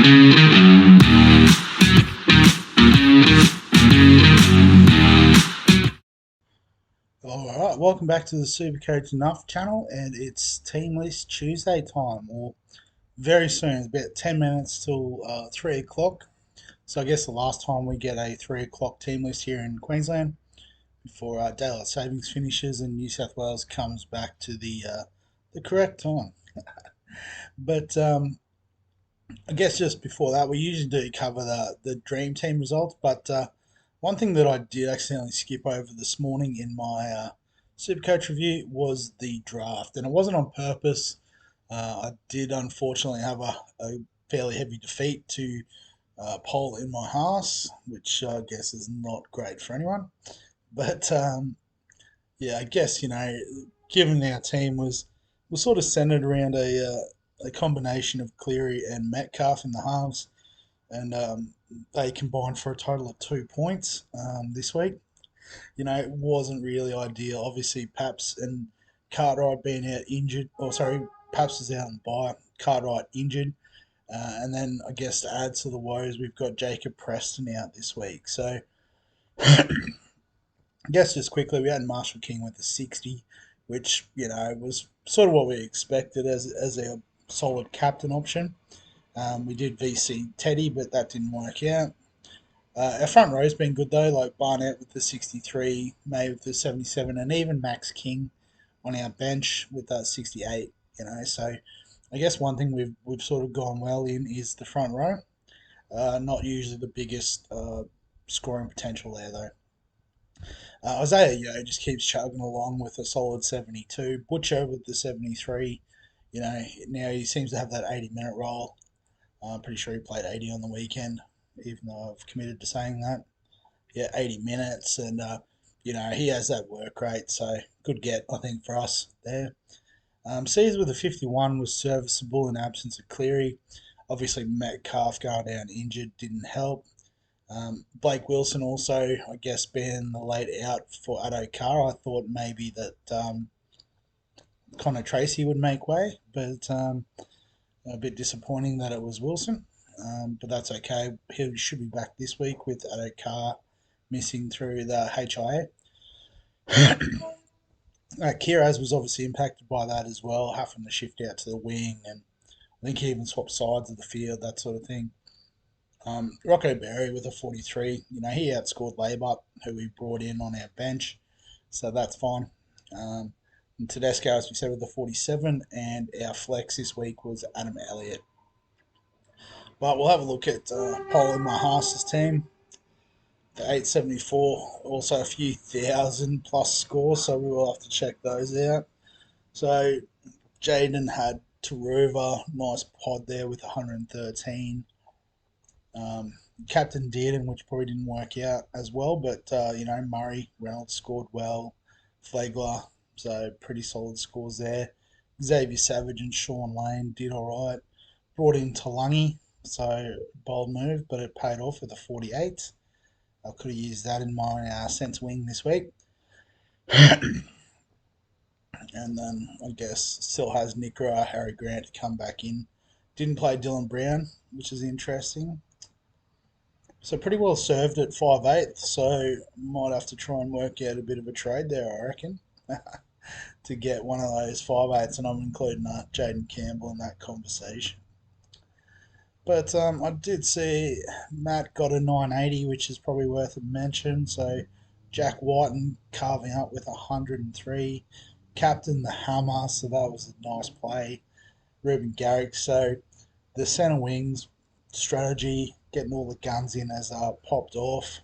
Alright, welcome back to the Supercoach Enough channel, and it's Team List Tuesday time, or very soon, it's about 10 minutes till 3 o'clock. So I guess the last time we get a 3 o'clock team list here in Queensland before daylight savings finishes and New South Wales comes back to the correct time. But I guess just before that, we usually do cover the Dream Team results, but one thing that I did accidentally skip over this morning in my Supercoach review was the draft, and it wasn't on purpose. I did unfortunately have a fairly heavy defeat to Pole in my house, which I guess is not great for anyone. But yeah, I guess given our team was sort of centered around a combination of Cleary and Metcalf in the halves, and they combined for a total of 2 points this week. It wasn't really ideal. Obviously, Paps and Cartwright being out injured, or sorry, Paps was out on bye, Cartwright injured, and then I guess to add to the woes, we've got Jacob Preston out this week. So I guess just quickly, we had Marshall King with the 60, which was sort of what we expected as a solid captain option. We did VC Teddy, but that didn't work out. Our front row's been good though, like Barnett with the 63, May with the 77, and even Max King on our bench with that 68. So I guess one thing we've sort of gone well in is the front row. Not usually the biggest scoring potential there though. Isaiah Yo just keeps chugging along with a solid 72. Butcher with the 73. Now he seems to have that 80-minute role. I'm pretty sure he played 80 on the weekend, even though I've committed to saying that. Yeah, 80 minutes, and he has that work rate, so good get, I think, for us there. Caesar with a 51 was serviceable in absence of Cleary. Obviously, Metcalf going down injured didn't help. Blake Wilson also, I guess, being the late out for Addo Carr. I thought maybe that Connor Tracy would make way, but a bit disappointing that it was Wilson. But that's okay. He should be back this week with Addo Carr missing through the HIA. Kiraz was obviously impacted by that as well, having to shift out to the wing, and I think he even swapped sides of the field, that sort of thing. Rocco Berry with a 43, he outscored Labour, who we brought in on our bench, so that's fine. And Tedesco, as we said, with a 47, and our flex this week was Adam Elliott. But we'll have a look at Paul and Mahasa's team. The 874, also a few thousand plus scores, so we will have to check those out. So Jaden had Taruva, nice pod there with 113. Captain Dearden, which probably didn't work out as well, but Murray, Reynolds scored well, Flagler, so pretty solid scores there. Xavier Savage and Sean Lane did all right. Brought in Talangi, so bold move, but it paid off with a 48. I could have used that in my sense wing this week. And then I guess still has Nickera, Harry Grant to come back in. Didn't play Dylan Brown, which is interesting. So pretty well served at 5'8", so might have to try and work out a bit of a trade there, I reckon, to get one of those 5'8s, and I'm including Jaden Campbell in that conversation. But I did see Matt got a 980, which is probably worth a mention. So Jack Whiten carving up with 103. Captain the hammer, so that was a nice play. Ruben Garrick. So the centre wings strategy, getting all the guns in as popped off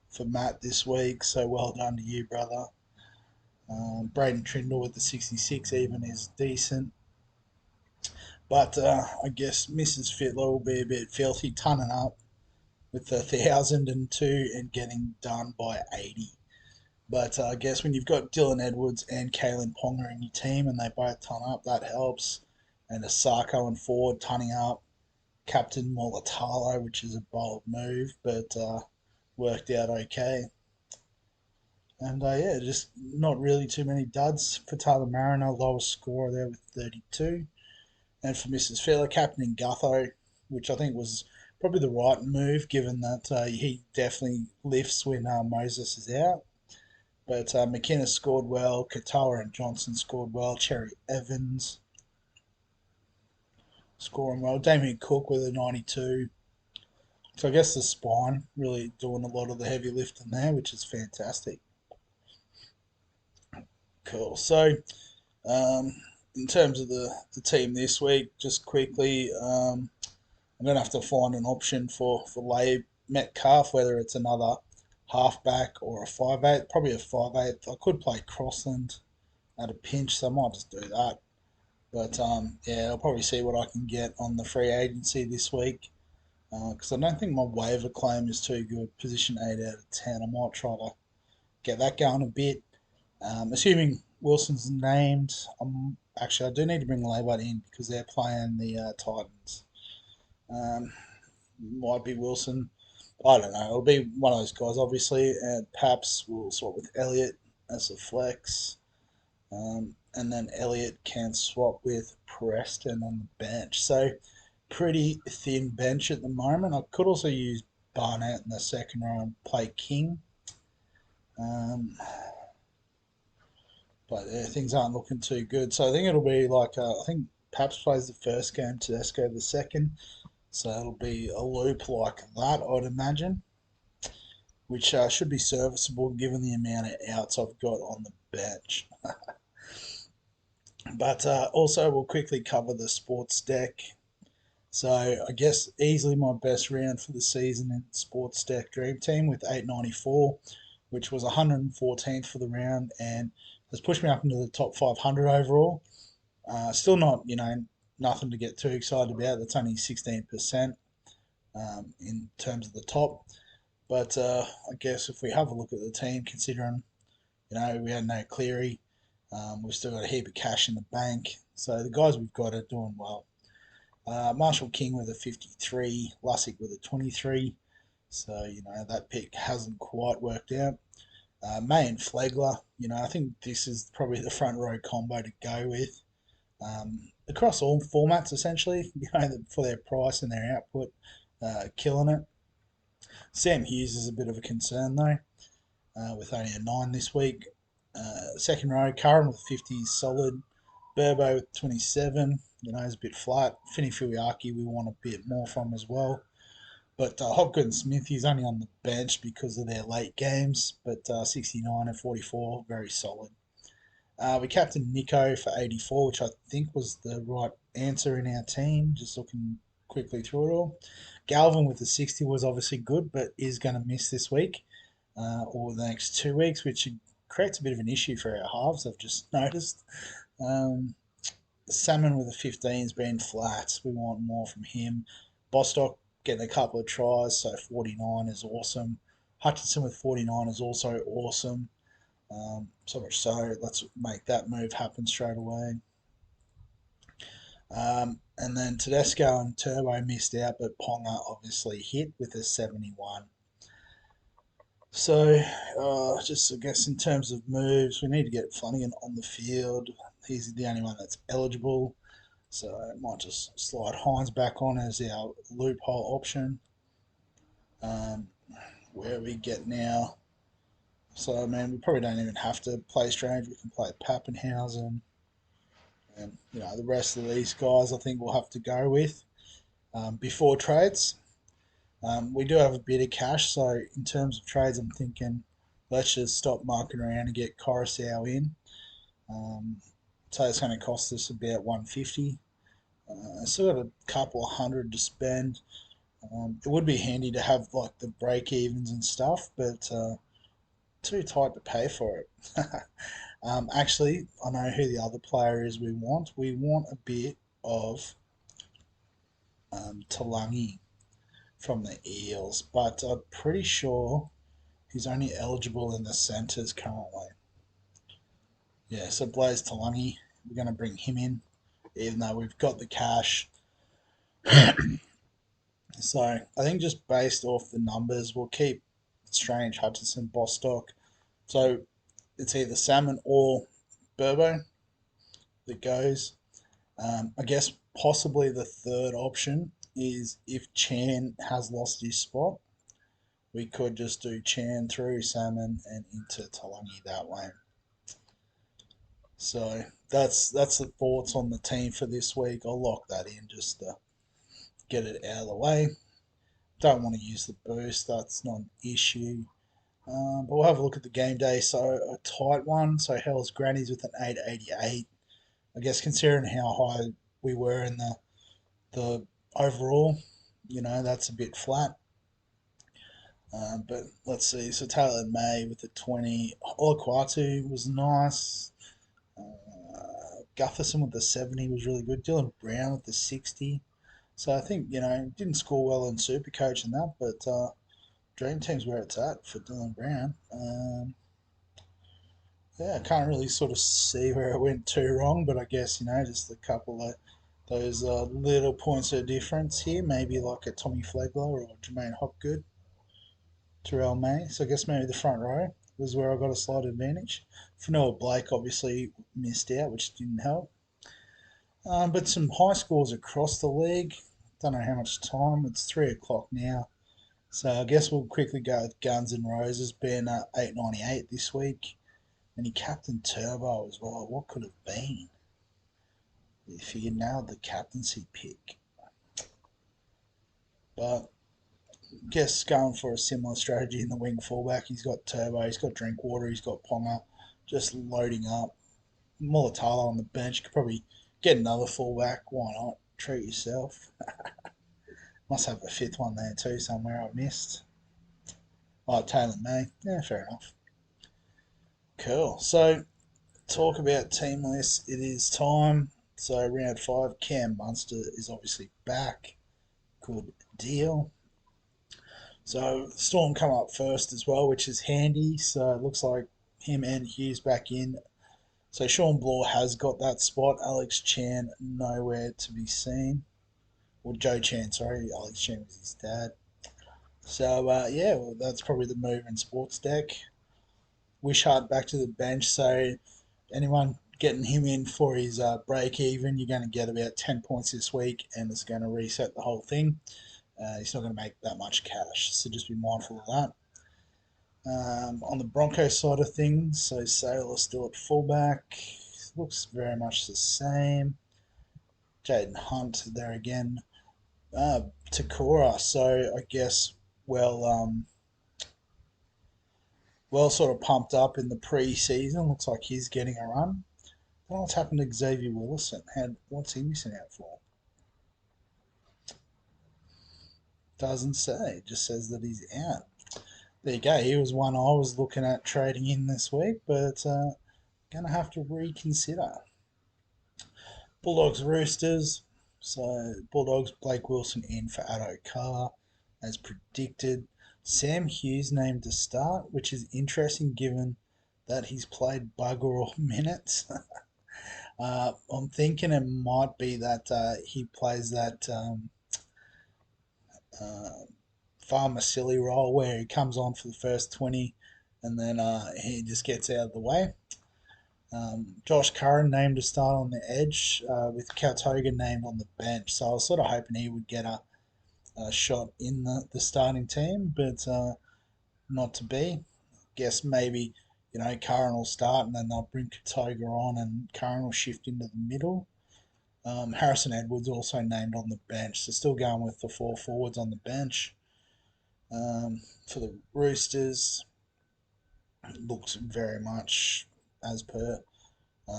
for Matt this week. So well done to you, brother. Braden Trindle with the 66 even is decent. But I guess Mrs. Fitler will be a bit filthy, tunning up with the 1,002 and getting done by 80. But I guess when you've got Dylan Edwards and Kalen Ponga in your team and they both ton up, that helps. And Asako and Ford tunning up. Captain Molatalo, which is a bold move, but worked out okay. And yeah, just not really too many duds for Tyler Mariner, lowest scorer there with 32. And for Mrs. Filler, captain Gutho, which I think was probably the right move, given that he definitely lifts when Moses is out. But McInnes scored well, Katoa and Johnson scored well, Cherry Evans scoring well, Damien Cook with a 92. So I guess the spine really doing a lot of the heavy lifting there, which is fantastic. Cool. So um, in terms of the team this week, just quickly, I'm going to have to find an option for Lay Metcalf, whether it's another halfback or a 5'8". Probably a 5'8". I could play Crossland at a pinch, so I might just do that. But yeah, I'll probably see what I can get on the free agency this week because I don't think my waiver claim is too good. Position 8 out of 10. I might try to get that going a bit. Assuming Wilson's named, actually I do need to bring Laybud in because they're playing the Titans. Might be Wilson. I don't know. It'll be one of those guys, obviously. And perhaps we'll swap with Elliott as a flex. And then Elliott can swap with Preston on the bench. So pretty thin bench at the moment. I could also use Barnett in the second row and play King. Um, but yeah, things aren't looking too good. So I think it'll be like, I think Paps plays the first game, Tedesco the second. So it'll be a loop like that, I'd imagine, which should be serviceable given the amount of outs I've got on the bench. But also, we'll quickly cover the sports deck. So I guess easily my best round for the season in Sportsdeck Dream Team with 894, which was 114th for the round and has pushed me up into the top 500 overall. Still not, nothing to get too excited about. That's only 16% in terms of the top. But I guess if we have a look at the team, considering we had no Cleary, we've still got a heap of cash in the bank. So the guys we've got are doing well. Marshall King with a 53, Lussick with a 23. So that pick hasn't quite worked out. May and Flegler, I think this is probably the front row combo to go with. Across all formats, essentially, for their price and their output, killing it. Sam Hughes is a bit of a concern though, with only a 9 this week. Second row, Curran with 50 solid. Burbo with 27, is a bit flat. Finny Fuiaki we want a bit more from as well. But Hopgood and Smith, he's only on the bench because of their late games. But 69 and 44, very solid. We captained Nico for 84, which I think was the right answer in our team. Just looking quickly through it all. Galvin with the 60 was obviously good, but is going to miss this week or the next 2 weeks, which creates a bit of an issue for our halves, I've just noticed. Um, Salmon with a 15 has been flat. We want more from him. Bostock getting a couple of tries, so 49 is awesome. Hutchinson with 49 is also awesome. So much so, let's make that move happen straight away. And then Tedesco and Turbo missed out, but Ponga obviously hit with a 71. So, just I guess in terms of moves, we need to get Flanagan on the field. He's the only one that's eligible. So I might just slide Hines back on as our loophole option. Where we get now. So, we probably don't even have to play Strange. We can play Pappenhausen. And, the rest of these guys I think we'll have to go with before trades. We do have a bit of cash, so in terms of trades, I'm thinking let's just stop marking around and get Coruscant in. So it's going to cost us about 150. Still got a couple of hundred to spend. It would be handy to have like the break evens and stuff, but too tight to pay for it. Actually, I know who the other player is we want. We want a bit of Talangi from the Eels, but I'm pretty sure he's only eligible in the centres currently. Yeah, so Blaze Talangi, we're going to bring him in, even though we've got the cash. So I think just based off the numbers, we'll keep Strange, Hutchinson, Bostock. So it's either Salmon or Burbo that goes. I guess possibly the third option is if Chan has lost his spot, we could just do Chan through Salmon and into Talangi that way. So that's the thoughts on the team for this week. I'll lock that in just to get it out of the way. Don't want to use the boost, that's not an issue. But we'll have a look at the game day. So a tight one. So Hell's Grannies with an 888. I guess considering how high we were in the overall, that's a bit flat. But let's see. So Taylor May with the 20. Olaquatu was nice. Gutherson with the 70 was really good. Dylan Brown with the 60. So I think, didn't score well in Supercoach and that, but Dream Team's where it's at for Dylan Brown. Yeah, I can't really sort of see where it went too wrong, but I guess, just a couple of those little points of difference here. Maybe like a Tommy Flegler or Jermaine Hopgood, Terrell May. So I guess maybe the front row was where I got a slight advantage. Fanua Blake obviously missed out, which didn't help. But some high scores across the league. Don't know how much time. It's 3 o'clock now. So I guess we'll quickly go with Guns N' Roses being 898 this week. And he captained Turbo as well. What could have been if he nailed the captaincy pick? But I guess going for a similar strategy in the wing fullback. He's got Turbo, he's got Drinkwater, he's got Ponga, just loading up. Mulatalo on the bench. Could probably get another fullback. Why not? Treat yourself. Must have a fifth one there too somewhere I missed. Oh, Taylor May. Yeah, fair enough. Cool. So, talk about team lists. It is time. So, round 5, Cam Munster is obviously back. Good deal. So, Storm come up first as well, which is handy. So, it looks like him and Hughes back in. So, Sean Bloor has got that spot. Alex Chan nowhere to be seen. Or Joe Chan, sorry. Alex Chan was his dad. So, yeah, well, that's probably the move in Sportsdeck. Wishart back to the bench. So, anyone getting him in for his break even, you're going to get about 10 points this week and it's going to reset the whole thing. He's not going to make that much cash, so just be mindful of that. On the Broncos side of things, so Sailor still at fullback, looks very much the same. Jaden Hunt there again. Takora, so I guess well sort of pumped up in the pre-season. Looks like he's getting a run. What's happened to Xavier Willison? What's he missing out for? Doesn't say. It just says that he's out. There you go. He was one I was looking at trading in this week, but going to have to reconsider. Bulldogs Roosters. So Bulldogs Blake Wilson in for Addo Carr as predicted. Sam Hughes named to start, which is interesting given that he's played bugger all minutes. I'm thinking it might be that he plays that uh, farmer silly role where he comes on for the first 20 and then he just gets out of the way. Josh Curran named to start on the edge with Kautoga named on the bench. So I was sort of hoping he would get a shot in the starting team, but not to be. Guess maybe, Curran will start and then they'll bring Kautoga on and Curran will shift into the middle. Harrison Edwards also named on the bench, so still going with the 4 forwards on the bench. For the Roosters, looks very much as per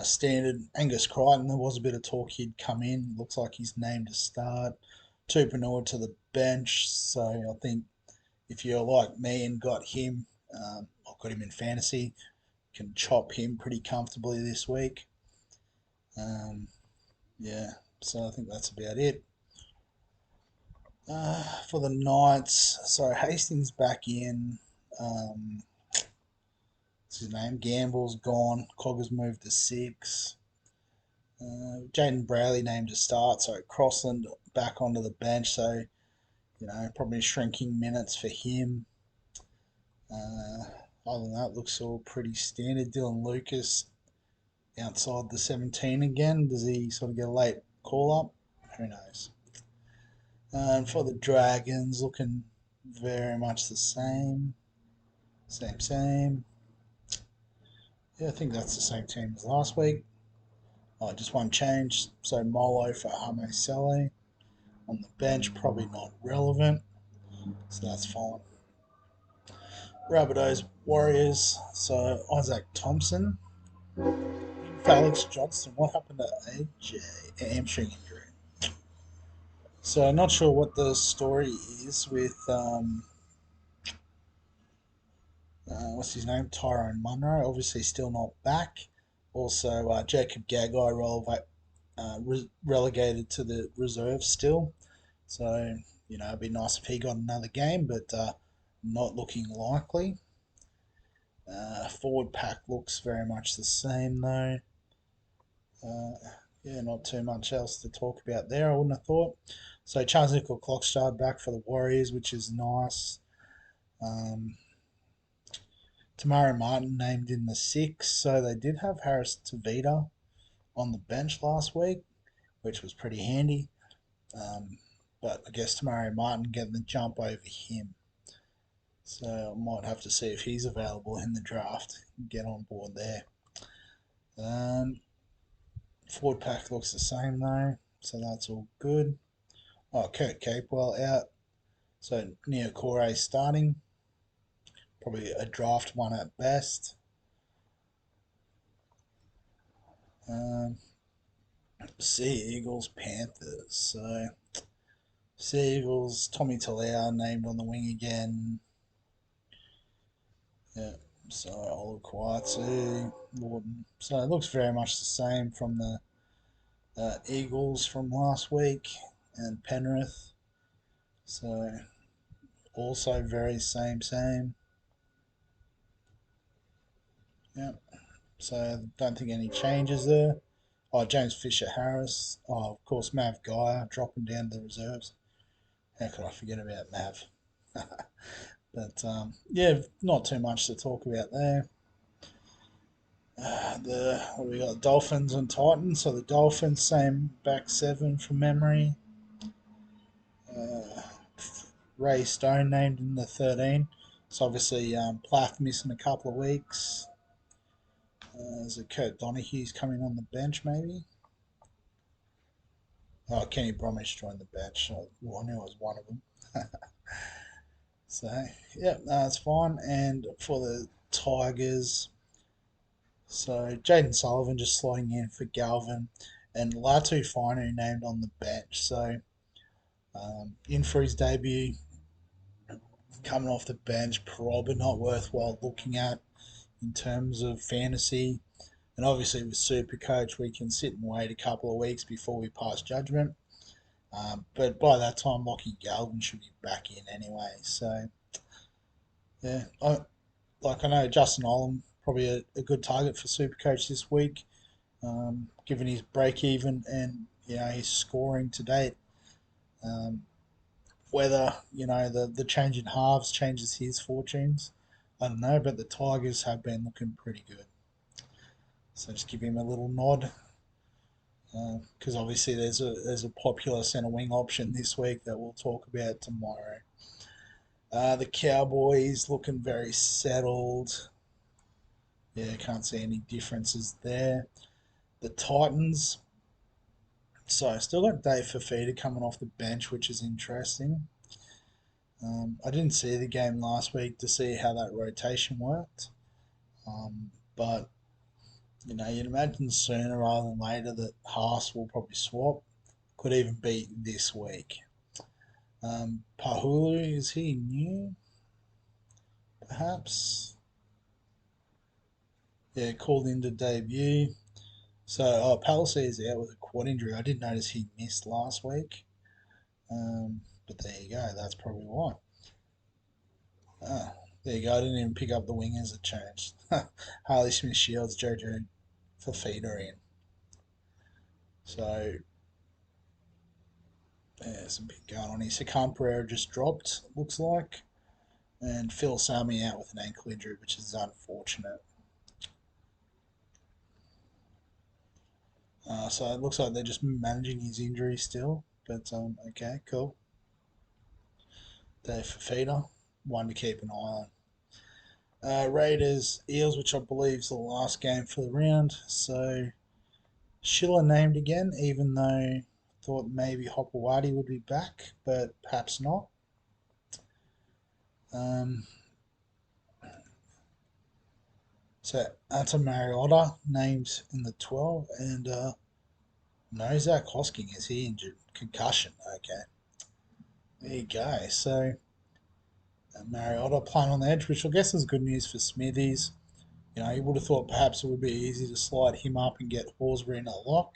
standard. Angus Crichton, there was a bit of talk he'd come in. Looks like he's named to start. Tupanua to the bench. So I think if you're like me and got him, I've got him in fantasy, can chop him pretty comfortably this week. Yeah, so I think that's about it. For the Knights, so Hastings back in. What's his name? Gamble's gone. Cogger's moved to 6. Jaden Browley named to start, so Crossland back onto the bench, so probably shrinking minutes for him. Other than that, looks all pretty standard. Dylan Lucas outside the 17 again. Does he sort of get a late call up? Who knows? And for the Dragons, looking very much the same. Same. Yeah, I think that's the same team as last week. Oh, just one change. So Molo for Hame on the bench, probably not relevant. So that's fine. Rabbitohs Warriors. So Isaac Thompson. Felix Johnston. What happened to AJ? Hamstring injury. So not sure what the story is with what's his name? Tyrone Munro. Obviously still not back. Also Jacob Gagai relegated to the reserve still. So it'd be nice if he got another game, but not looking likely. Forward pack looks very much the same though. Uh, yeah, not too much else to talk about there, I wouldn't have thought. So Charles Nickel Clockstad back for the Warriors, which is nice. Um, Tamari Martin named in the six, so they did have Harris Tavita on the bench last week, which was pretty handy. But I guess Tamari Martin getting the jump over him. So I might have to see if he's available in the draft. Get on board there. Um, Forward pack looks the same though, so that's all good. Oh, Kurt Capewell out. So Neokore starting. Probably a draft one at best. Um, Sea Eagles, Panthers. So Sea Eagles, Tommy Talau named on the wing again. Yeah. So Olukwatu, Lorden. So it looks very much the same from the Eagles from last week and Penrith. So also very same. Yeah. So don't think any changes there. Oh, James Fisher Harris. Oh, of course, Mav Guy dropping down to the reserves. How could I forget about Mav? But yeah, not too much to talk about there. The what we got? Dolphins and Titans. So the Dolphins, same back seven from memory. Uh, Ray Stone named in the 13. So obviously Plath missing a couple of weeks. Is it Kurt Donohue's coming on the bench maybe? Oh, Kenny Bromwich joined the bench. Well, I knew it was one of them. So yeah, that's fine. And for the Tigers, so Jaden Sullivan just slotting in for Galvin, and Latu Finu named on the bench. So in for his debut, coming off the bench, probably not worthwhile looking at in terms of fantasy. And obviously with Supercoach, we can sit and wait a couple of weeks before we pass judgment. But by that time, Lockie Galvin should be back in anyway. So yeah, I know Justin Olam probably a good target for Supercoach this week, given his break even and his scoring to date. Um, Whether the change in halves changes his fortunes, I don't know. But the Tigers have been looking pretty good, so just give him a little nod because obviously there's a popular centre wing option this week that we'll talk about tomorrow. The Cowboys looking very settled. Yeah, can't see any differences there. The Titans. So I still got Dave Fafita coming off the bench, which is interesting. I didn't see the game last week to see how that rotation worked, but you'd imagine sooner rather than later that Haas will probably swap. Could even be this week. Pahulu, is he new? Perhaps. Yeah, called in to debut. So, Palissy is out with a quad injury. I did notice he missed last week. But there you go. That's probably why. Ah, there you go. I didn't even pick up the wingers that changed. Harley Smith Shields, Jojo Fafita in. So, there's a bit going on here. Sakan Pereira just dropped, looks like. And Phil Sami out with an ankle injury, which is unfortunate. So it looks like they're just managing his injury still. But okay, cool. Dave Fafita, one to keep an eye on. Raiders Eels, which I believe is the last game for the round. So Schiller named again, even though I thought maybe Hopewadi would be back, but perhaps not. Um, so Anta Mariota named in the 12, and no Zach Hosking. Is he injured? Concussion. Okay, there you go. So Mariota playing on the edge, which I guess is good news for Smithies. You know, you would have thought perhaps it would be easy to slide him up and get Horsburgh in a lock,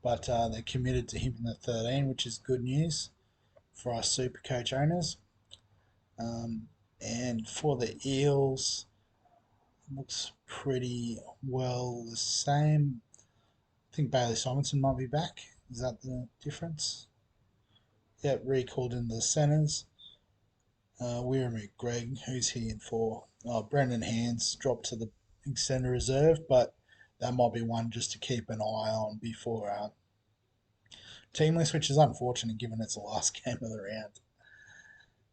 but they're committed to him in the 13, which is good news for us super coach owners. And for the Eels, looks pretty well the same. I think Bailey Simonson might be back. Is that the difference? Yep, recalled in the centres. Weiramy Greg, who's he in for? Brendan Hands dropped to the centre reserve, but that might be one just to keep an eye on before team list, which is unfortunate given it's the last game of the round.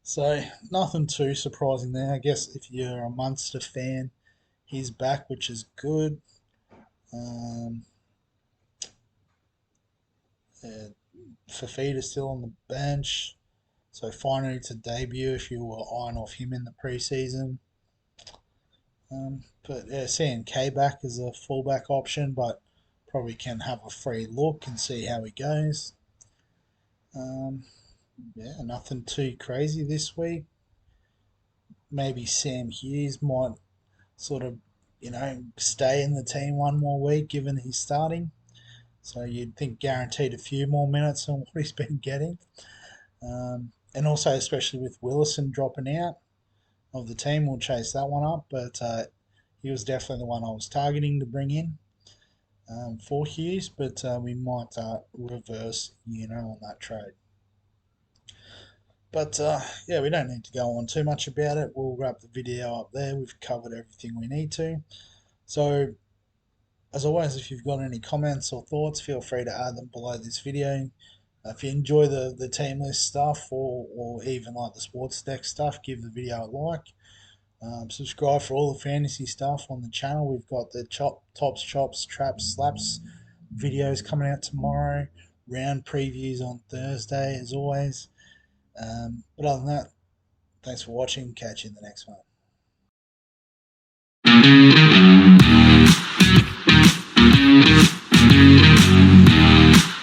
So nothing too surprising there. I guess if you're a Munster fan, he's back, which is good. Um, uh, Fafita's still on the bench, so finally to debut if you were eyeing off him in the preseason. But yeah, seeing K back as a fullback option, but probably can have a free look and see how he goes. Um, yeah, nothing too crazy this week. Maybe Sam Hughes might sort of, stay in the team one more week given he's starting. So you'd think guaranteed a few more minutes than what he's been getting. And also, especially with Willison dropping out of the team, we'll chase that one up. But he was definitely the one I was targeting to bring in for Hughes. But we might reverse, on that trade. But yeah, we don't need to go on too much about it. We'll wrap the video up there. We've covered everything we need to. So, as always, if you've got any comments or thoughts, feel free to add them below this video. If you enjoy the team list stuff or even like the sports deck stuff, give the video a like. Subscribe for all the fantasy stuff on the channel. We've got the tops, chops, traps, slaps videos coming out tomorrow. Round previews on Thursday, as always. But other than that, thanks for watching. Catch you in the next one.